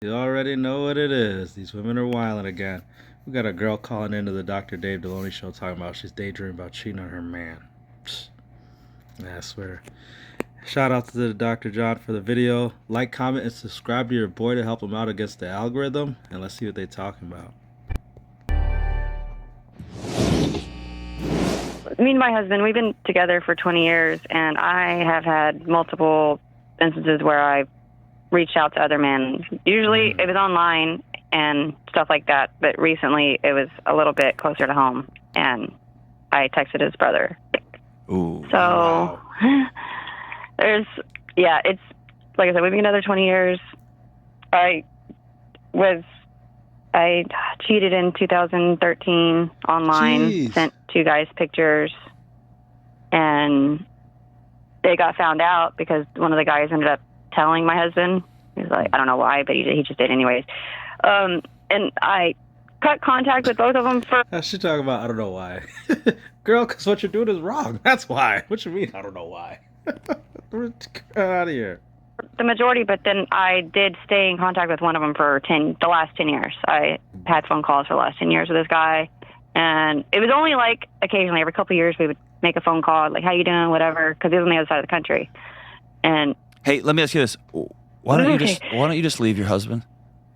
You already know what it is. These women are wilding again. We got a girl calling into the Dr. Dave Deloney show talking about she's daydreaming about cheating on her man. Psst. I swear. Shout out to the Dr. John for the video. Like, comment, and subscribe to your boy to help him out against the algorithm. And let's see what they're talking about. Me and my husband, we've been together for 20 years, and I have had multiple instances where I've reached out to other men. Usually it was online and stuff like that, but recently it was a little bit closer to home, and I texted his brother. Ooh. So, Wow. it's, like I said, we've been together 20 years. I cheated in 2013 online, Jeez. sent two guys pictures, and they got found out because one of the guys ended up telling my husband. He was like, I don't know why, but he just did anyways. And I cut contact with both of them for... How's she talking about, I don't know why? Girl, because what you're doing is wrong. That's why. What you mean, I don't know why? Get out of here. the majority, but then I did stay in contact with one of them for the last 10 years. I had phone calls for the last 10 years with this guy, and it was only like occasionally every couple of years we would make a phone call, like, how you doing, whatever, because he was on the other side of the country. And Hey, let me ask you this: why don't you just leave your husband?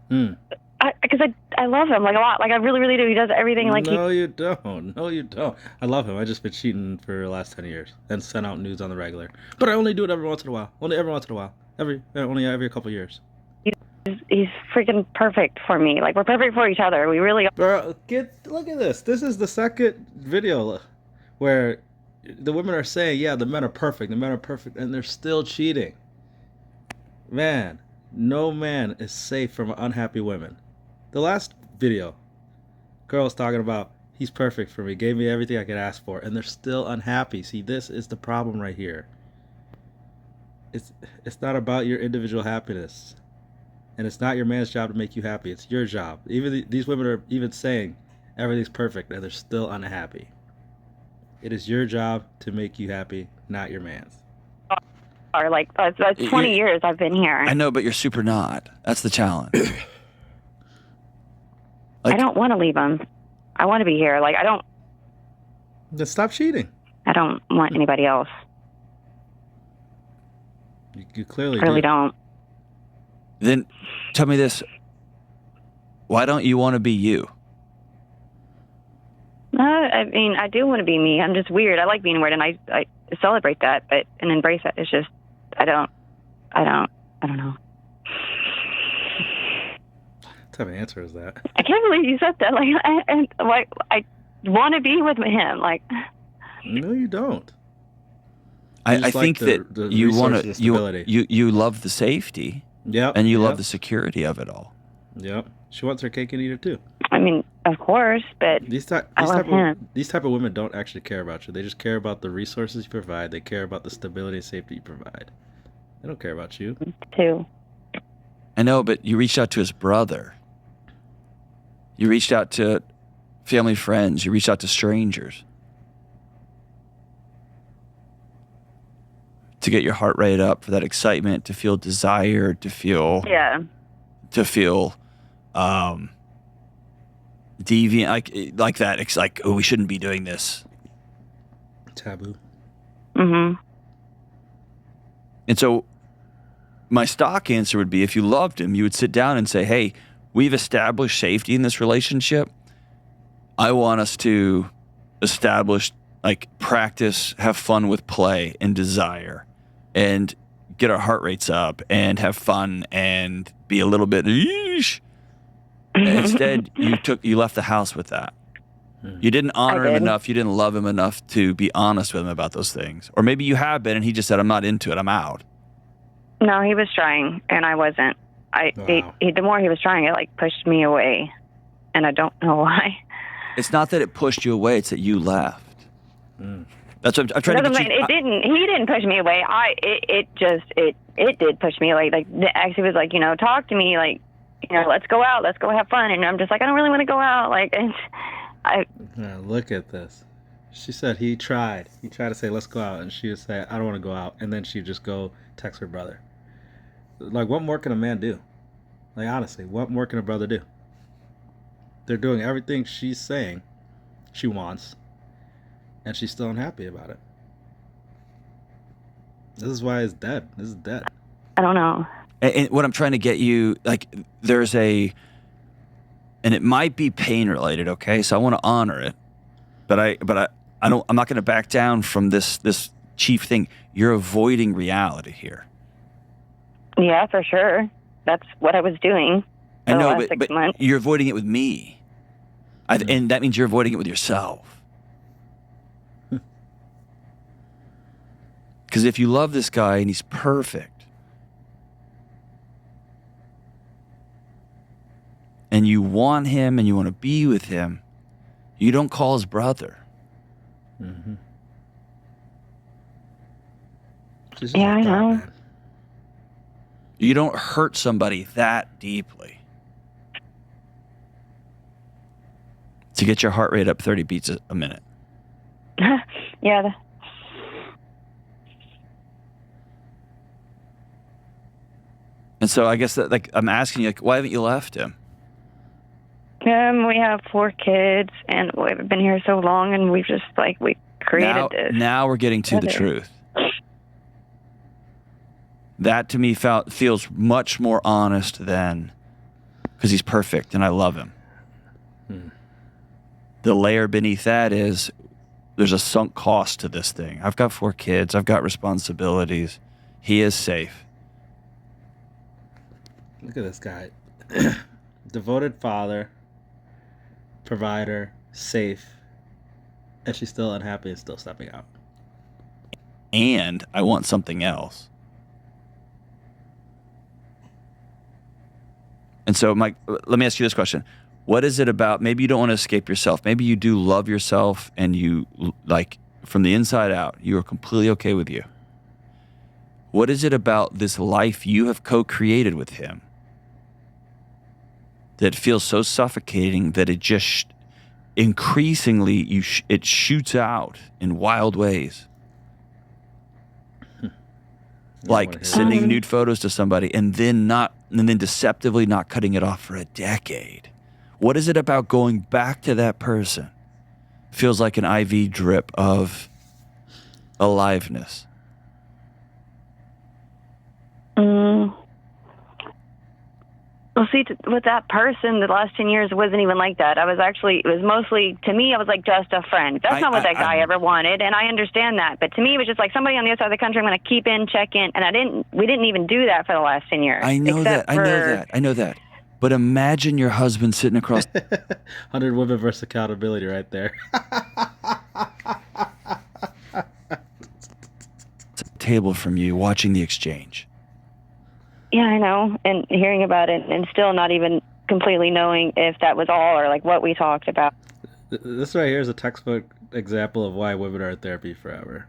because I love him like a lot, like I really, really do. He does everything like No, you don't. No, you don't. I love him. I just been cheating for the last 10 years and sent out news on the regular. But I only do it every once in a while. Only every once in a while. Only every couple of years. he's freaking perfect for me. Like, we're perfect for each other. We really are. Bro, look at this. This is the second video where the women are saying, yeah, the men are perfect. The men are perfect, and they're still cheating. Man, no man is safe from unhappy women. The last video, girl's talking about, he's perfect for me, gave me everything I could ask for, and they're still unhappy. See, this is the problem right here. It's not about your individual happiness, and it's not your man's job to make you happy. It's your job. Even these women are even saying everything's perfect, and they're still unhappy. It is your job to make you happy, not your man's. Like, that's 20 years I've been here. I know, but you're super not. That's the challenge. I don't want to leave him. I want to be here. Like, Then stop cheating. I don't want anybody else. You clearly I really do. don't. Then tell me this: why don't you want to be you? I mean, I do want to be me. I'm just weird. I like being weird, and I celebrate that, and embrace it. It's just, I don't know. What type of answer is that? I can't believe you said that. Like, I want to be with him. Like, No, you don't. I just think like that the you want resources, to the stability. you love the safety Yep. and you yep. love the security of it all. Yep. She wants her cake and eat it too. I mean, of course, but I love him. These type of women don't actually care about you. They just care about the resources you provide. They care about the stability and safety you provide. They don't care about you. Too. I know, but you reached out to his brother. You reached out to family, friends. You reached out to strangers to get your heart rate up, for that excitement, to feel desire, to feel Yeah. deviant, like that. It's like, oh, we shouldn't be doing this. Taboo. Mm-hmm. And so my stock answer would be, if you loved him, you would sit down and say, hey, we've established safety in this relationship. I want us to establish, like, practice, have fun with play and desire, and get our heart rates up and have fun and be a little bit, eesh. Instead, you left the house with that. You didn't honor him enough. You didn't love him enough to be honest with him about those things. Or maybe you have been, and he just said, I'm not into it. I'm out. No, he was trying, and I wasn't. Wow. The more he was trying, it like pushed me away, and I don't know why. It's not that it pushed you away. It's that you left. That's what I'm trying to get you. It didn't. He didn't push me away. It did push me. Like the ex was like, talk to me, like, let's go out, let's go have fun, and I'm just like, I don't really want to go out. Like, Yeah, look at this. She said he tried. He tried to say, let's go out. And she would say, I don't want to go out. And then she'd just go text her brother. Like, what more can a man do? Like, honestly, what more can a brother do? They're doing everything she's saying she wants, and she's still unhappy about it. This is why it's dead. This is dead. I don't know. And what I'm trying to get you, like, there's a, and it might be pain related, okay? So I want to honor it, but I'm not going to back down from this chief thing. You're avoiding reality here. Yeah, for sure. That's what I was doing I for the know, last 6 but months. you're avoiding it with me, and that means you're avoiding it with yourself. Because if you love this guy and he's perfect, and you want him and you want to be with him, you don't call his brother. Mm-hmm. Yeah, I know. Man. You don't hurt somebody that deeply to get your heart rate up 30 beats a minute. Yeah. And so I guess that, like, I'm asking you, like, why haven't you left him? We have 4 kids, and we've been here so long, and we've just, like, we created this. Now we're getting to the truth. That to me feels much more honest than, because he's perfect and I love him. The layer beneath that is there's a sunk cost to this thing. I've got 4 kids. I've got responsibilities. He is safe. Look at this guy. Devoted father, provider, safe, and she's still unhappy and still stepping out. And I want something else. And so, Mike, let me ask you this question. What is it about, maybe you don't want to escape yourself. Maybe you do love yourself and you, like, from the inside out, you are completely okay with you. What is it about this life you have co-created with him that feels so suffocating that it just increasingly, it shoots out in wild ways? Like sending nude photos to somebody and then deceptively not cutting it off for a decade. What is it about going back to that person? Feels like an IV drip of aliveness. Well, see, with that person, the last 10 years wasn't even like that. It was mostly, to me, I was like just a friend. That's not what that guy ever wanted, and I understand that. But to me, it was just like somebody on the other side of the country I'm going to keep in, check in, and we didn't even do that for the last 10 years. I know that. But imagine your husband sitting across 100 Women versus Accountability right there. the table from you, watching the exchange. Yeah, I know, and hearing about it and still not even completely knowing if that was all or like what we talked about. This right here is a textbook example of why women are in therapy forever.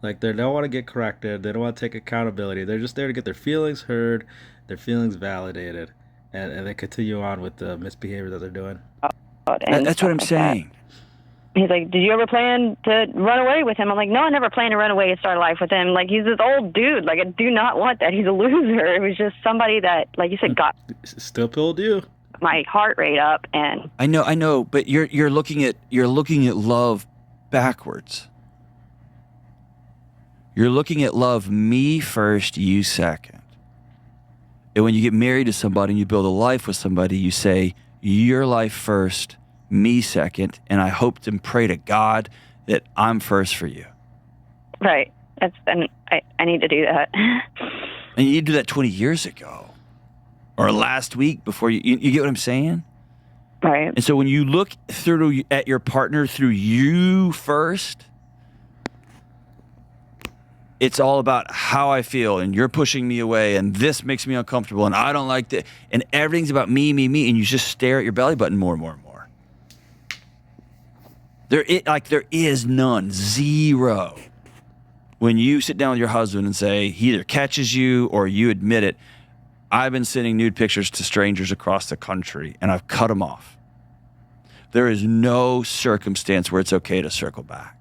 Like, they don't want to get corrected. They don't want to take accountability. They're just there to get their feelings heard, their feelings validated, and they continue on with the misbehavior that they're doing. That's what I'm saying. He's like, did you ever plan to run away with him? I'm like, no, I never planned to run away and start a life with him. Like, he's this old dude. Like, I do not want that. He's a loser. It was just somebody that, like you said, got Still pulled you. my heart rate up. And I know, but you're looking at love backwards. You're looking at love, me first, you second. And when you get married to somebody and you build a life with somebody, you say, your life first, me second, and I hope and pray to God that I'm first for you. right. And I need to do that. And you do that 20 years ago or last week before you get what I'm saying? Right. And so when you look through at your partner through you first, it's all about how I feel, and you're pushing me away, and this makes me uncomfortable, and I don't like that, and everything's about me, and you just stare at your belly button more and more and more. There is none, zero. When you sit down with your husband and say, he either catches you or you admit it, I've been sending nude pictures to strangers across the country, and I've cut them off. There is no circumstance where it's okay to circle back.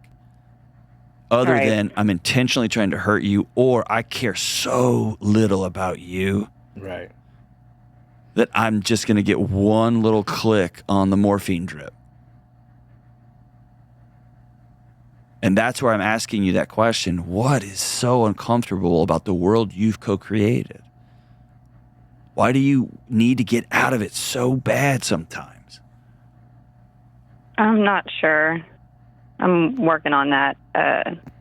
Other Right. than I'm intentionally trying to hurt you, or I care so little about you Right. that I'm just going to get one little click on the morphine drip. And that's where I'm asking you that question. What is so uncomfortable about the world you've co-created? Why do you need to get out of it so bad sometimes? I'm not sure. I'm working on that.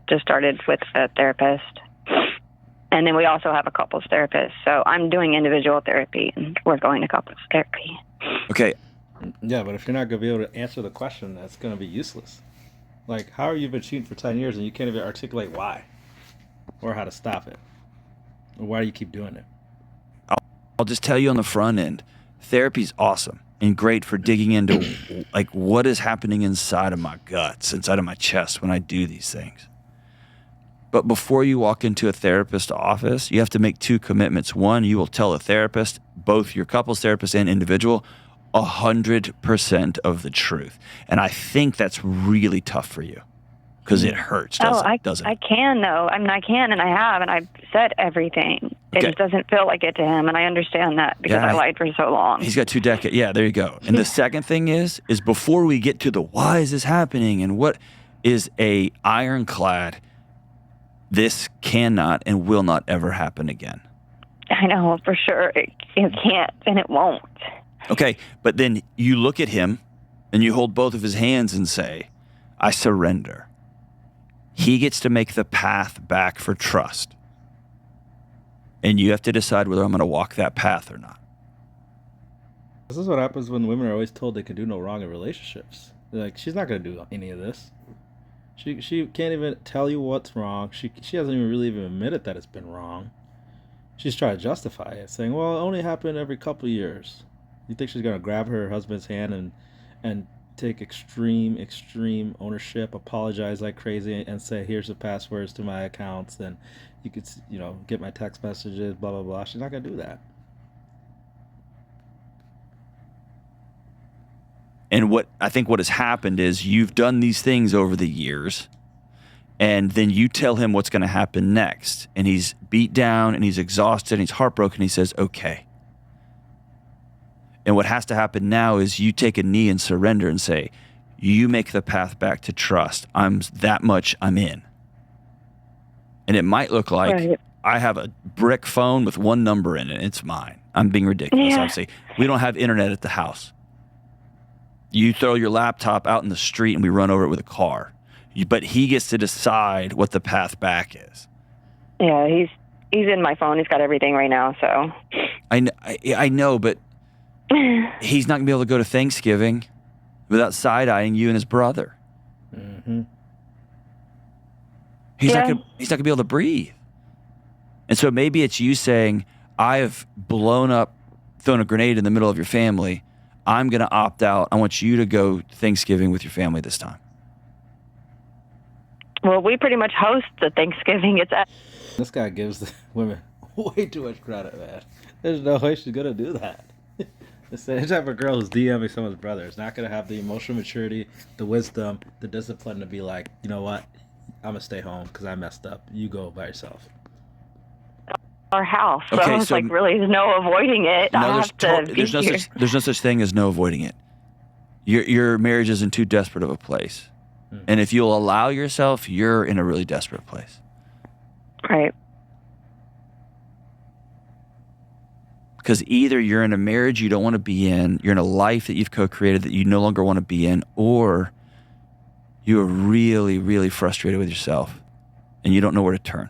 Just started with a therapist. And then we also have a couples therapist. So I'm doing individual therapy and we're going to couples therapy. Okay. Yeah, but if you're not going to be able to answer the question, that's going to be useless. Like, how are you been cheating for 10 years and you can't even articulate why or how to stop it? Or why do you keep doing it? I'll just tell you on the front end, therapy's awesome and great for digging into like what is happening inside of my guts, inside of my chest when I do these things. But before you walk into a therapist's office, you have to make two commitments. One, you will tell a therapist, both your couples therapist and individual, 100% of the truth. And I think that's really tough for you because it hurts, doesn't it? I can, though. I mean, I can, and I have, and I've said everything. It just doesn't feel like it to him, and I understand that because I lied for so long. He's got 2 decades. Yeah, there you go. And the second thing is before we get to the why is this happening and what is a ironclad, this cannot and will not ever happen again. I know, for sure. It can't, and it won't. Okay, but then you look at him and you hold both of his hands and say, I surrender. He gets to make the path back for trust. And you have to decide whether I'm going to walk that path or not. This is what happens when women are always told they can do no wrong in relationships. They're like, she's not going to do any of this. She can't even tell you what's wrong. She hasn't even really even admitted that it's been wrong. She's trying to justify it, saying, well, it only happened every couple of years. You think she's going to grab her husband's hand and take extreme ownership, apologize like crazy, and say, here's the passwords to my accounts, and you could, get my text messages, blah, blah, blah. She's not going to do that. And what has happened is you've done these things over the years, and then you tell him what's going to happen next. And he's beat down, and he's exhausted, and he's heartbroken. He says, okay. And what has to happen now is you take a knee and surrender and say, you make the path back to trust. I'm in. And it might look like I have a brick phone with one number in it. It's mine. I'm being ridiculous. Yeah. I'd say, we don't have internet at the house. You throw your laptop out in the street and we run over it with a car. But he gets to decide what the path back is. Yeah, he's in my phone. He's got everything right now, so. I know, but he's not going to be able to go to Thanksgiving without side-eyeing you and his brother. Mm-hmm. He's not going to be able to breathe. And so maybe it's you saying, I have thrown a grenade in the middle of your family. I'm going to opt out. I want you to go Thanksgiving with your family this time. Well, we pretty much host the Thanksgiving. This guy gives the women way too much credit, man. There's no way she's going to do that. The type of girl who's DMing someone's brother is not going to have the emotional maturity, the wisdom, the discipline to be like, you know what? I'm going to stay home because I messed up. You go by yourself. Our house. So Okay, I was so- like, really, there's no avoiding it. I have to be there's no such thing as no avoiding it. Your marriage is in too desperate of a place. And if you'll allow yourself, you're in a really desperate place. Right. Because either you're in a marriage you don't want to be in, you're in a life that you've co-created that you no longer want to be in, or you are really, really frustrated with yourself and you don't know where to turn.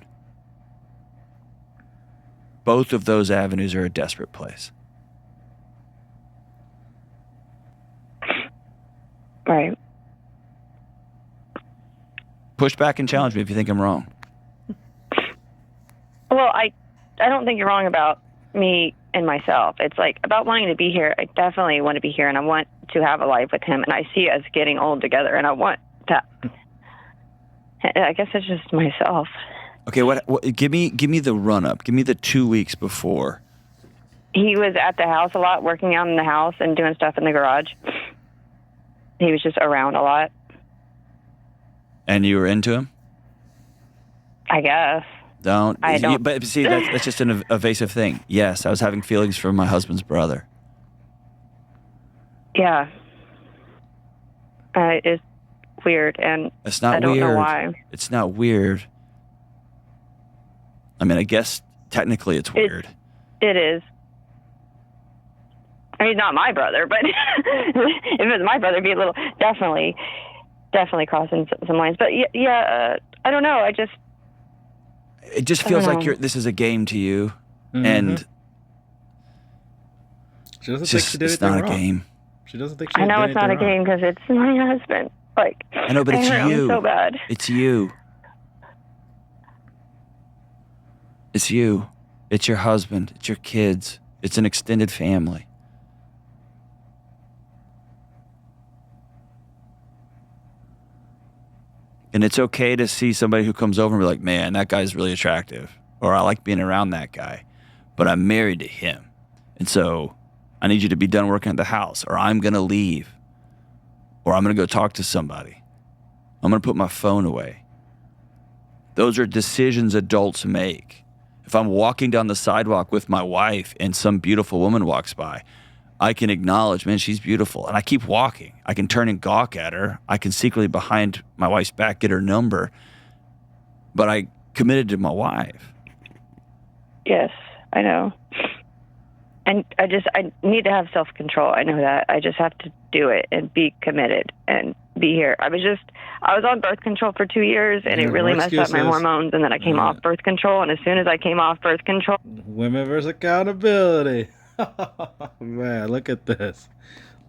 Both of those avenues are a desperate place. Right. Push back and challenge me if you think I'm wrong. Well, I don't think you're wrong about me and myself. It's like about wanting to be here. I definitely want to be here, and I want to have a life with him, and I see us getting old together, and I want that. I guess it's just myself. Okay, what give me the run up. Give me the 2 weeks before. He was at the house a lot, working out in the house and doing stuff in the garage. He was just around a lot, And you were into him? I guess. Don't. I don't. But see, that's just an evasive thing. Yes, I was having feelings for my husband's brother. Yeah. It's weird, and It's not I don't weird. know why. It's not weird. I mean, I guess technically it's weird. It is. I mean, not my brother, but if it was my brother, it'd be a little definitely crossing some lines. But I don't know. It just feels I don't like know. this is a game to you, Mhm. and She doesn't it's think just she did it's anything not a wrong. game. She doesn't think she I know did it's not a anything wrong. game because it's my husband. Like, I know, but it's hurt him you. so bad. It's you. It's you. It's your husband. It's your kids. It's an extended family. And it's okay to see somebody who comes over and be like, man, that guy's really attractive. Or I like being around that guy. But I'm married to him. And so I need you to be done working at the house. Or I'm going to leave. Or I'm going to go talk to somebody. I'm going to put my phone away. Those are decisions adults make. If I'm walking down the sidewalk with my wife and some beautiful woman walks by, I can acknowledge, man, she's beautiful. And I keep walking. I can turn and gawk at her. I can secretly behind my wife's back get her number. But I committed to my wife. Yes, I know. And I need to have self-control. I know that. I just have to do it and be committed and be here. I was on birth control for 2 years, and Yeah, it really more messed up my excuses. hormones, and then I came Yeah. off birth control, and as soon as I came off birth control, Women versus accountability. Man, look at this.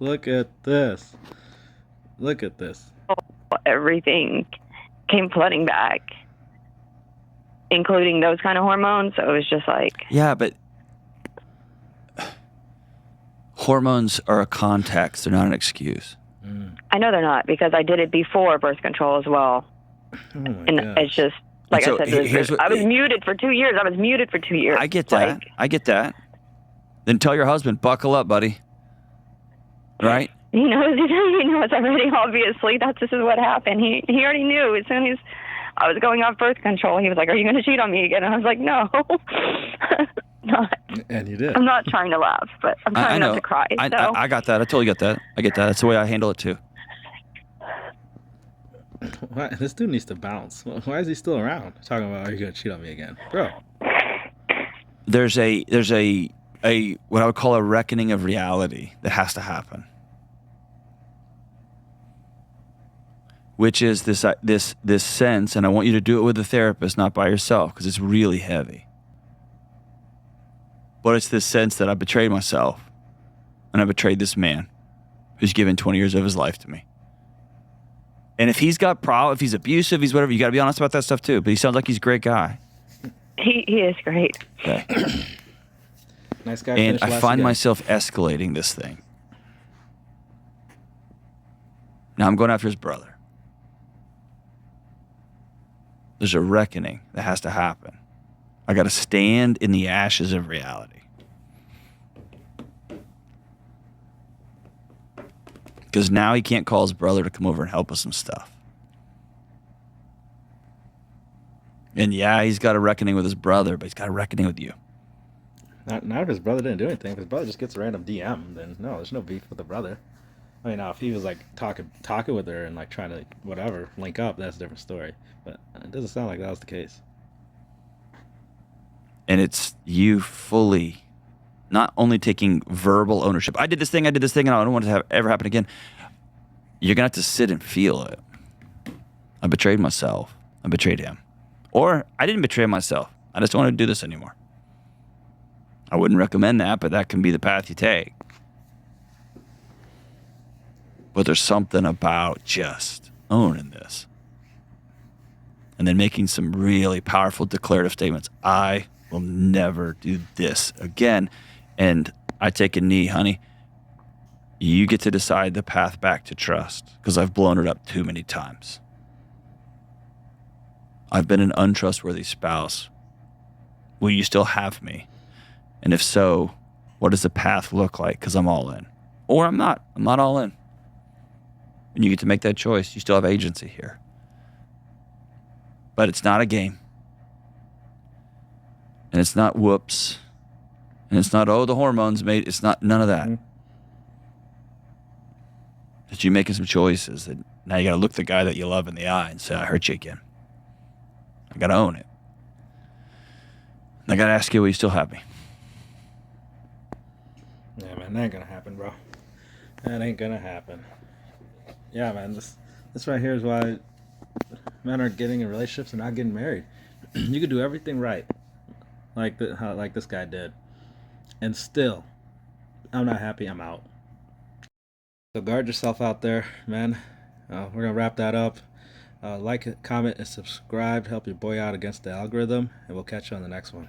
Look at this. Look at this. everything came flooding back, including those kind of hormones. So it was just like, Yeah, but hormones are a context. They're not an excuse. I know they're not, because I did it before birth control as well. Oh my And gosh. it's just, like And so I said, here's what- I was muted for 2 years. I get that. Like, I get that. Then tell your husband, buckle up, buddy. Right? he knows already, obviously. This is what happened. He already knew as soon as I was going off birth control. He was like, are you going to cheat on me again? And I was like, no. Not. And you did. I'm not trying to laugh, but I'm I trying know. not to cry. I got that. I totally get that. I get that. That's the way I handle it too. Why, this dude needs to bounce. Why is he still around? Talking about, are you gonna cheat on me again, bro? There's a what I would call a reckoning of reality that has to happen, which is this sense, and I want you to do it with a therapist, not by yourself, because it's really heavy. But it's this sense that I betrayed myself, and I betrayed this man who's given 20 years of his life to me. And if he's got if he's abusive, he's whatever, you got to be honest about that stuff too. But he sounds like he's a great guy. He is great. Okay. Nice guy. And finished I last find again. myself escalating this thing. Now I'm going after his brother. There's a reckoning that has to happen. I got to stand in the ashes of reality. Because now he can't call his brother to come over and help with some stuff. And yeah, he's got a reckoning with his brother, but he's got a reckoning with you. Not if his brother didn't do anything. If his brother just gets a random DM, then no, there's no beef with the brother. I mean, now if he was like talking with her and like trying to whatever link up, that's a different story. But it doesn't sound like that was the case. And it's you fully not only taking verbal ownership. I did this thing, and I don't want it to ever happen again. You're going to have to sit and feel it. I betrayed myself. I betrayed him. Or I didn't betray myself. I just don't want to do this anymore. I wouldn't recommend that, but that can be the path you take. But there's something about just owning this. And then making some really powerful declarative statements. I will never do this again. And I take a knee, honey. You get to decide the path back to trust, because I've blown it up too many times. I've been an untrustworthy spouse. Will you still have me? And if so, what does the path look like? Because I'm all in. Or I'm not. I'm not all in. And you get to make that choice. You still have agency here. But it's not a game. And it's not whoops. And it's not, oh, the hormones made. It's not none of that. Mm-hmm. that you're making some choices that now you got to look the guy that you love in the eye and say, I hurt you again. I got to own it. I got to ask you, will you still have me? Yeah, man, that ain't gonna happen, bro. That ain't gonna happen. Yeah, man, this right here is why men are getting in relationships and not getting married. You could do everything right, like like this guy did, and still, I'm not happy. I'm out. So guard yourself out there, man. We're gonna wrap that up. Like, comment, and subscribe. Help your boy out against the algorithm, and we'll catch you on the next one.